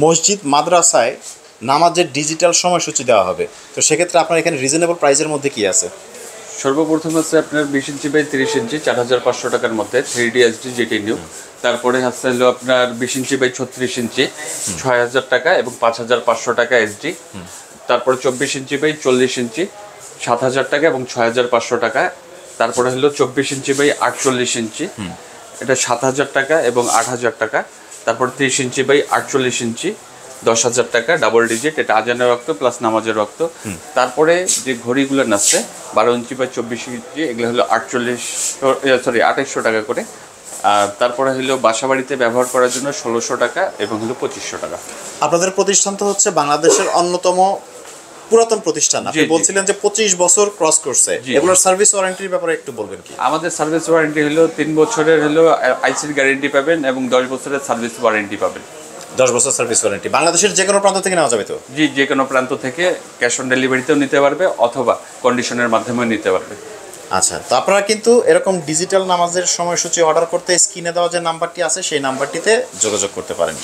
মসজিদ মাদ্রাসায় নামাজের ডিজিটাল সময়সূচি দেওয়া হবে, তো সেক্ষেত্রে আপনার এখানে রিজনেবল প্রাইসের মধ্যে কি আছে? সর্বপ্রথম হচ্ছে আপনার 20 ইঞ্চি বাই 30 ইঞ্চি 4,500 টাকার মধ্যে 3D HD যেটি নিউ। তারপরে হচ্ছে হলো আপনার 20 ইঞ্চি বাই 36 ইঞ্চি 6,000 টাকা এবং 5,500 টাকা SD। তারপরে 24 ইঞ্চি বাই 40 ইঞ্চি 7,000 টাকা এবং 6,500 টাকা। তারপরে হলো 24 ইঞ্চি বাই 48 ইঞ্চি, এটা 7,000 টাকা এবং 8,000 টাকা। তারপর 30 ইঞ্চি বাই 48 ইঞ্চি 10,000 টাকা, ডাবল ডিজিট, এটা আজানের রক্ত প্লাস নামাজের রক্ত। তারপরে যে ঘড়িগুলো নাচছে 12 ইঞ্চি বাই 24 ইঞ্চি, এগুলো হলো 2800 টাকা করে। আর তারপরে হলো বাসা বাড়িতে ব্যবহার করার জন্য 1,600 টাকা এবং হলো 2,500 টাকা। আপনাদের প্রতিষ্ঠান তো হচ্ছে বাংলাদেশের অন্যতম পুরাতন প্রতিষ্ঠান, আপনি জি। বলছিলেন যে 25 বছর ক্রস করছে, জি। এগুলোর সার্ভিস ওয়ারেন্টির ব্যাপারে একটু বলবেন কি? আমাদের সার্ভিস ওয়ারেন্টি হলো 3 বছরের হলো আইসির গ্যারেন্টি পাবেন এবং 10 বছরের সার্ভিস ওয়ারেন্টি পাবেন। 10 বছর সার্ভিস ওয়ারেন্টি বাংলাদেশের যে কোনো প্রান্ত থেকে নেওয়া যাবে তো? জি, যে কোনো প্রান্ত থেকে ক্যাশ অন ডেলিভারিতেও নিতে পারবে অথবা কন্ডিশনের মাধ্যমেও নিতে পারবে। আচ্ছা, তো আপনারা কিন্তু এরকম ডিজিটাল নামাজের সময়সূচি অর্ডার করতে স্ক্রিনে দেওয়া যে নাম্বারটি আছে সেই নাম্বারটিতে যোগাযোগ করতে পারেন।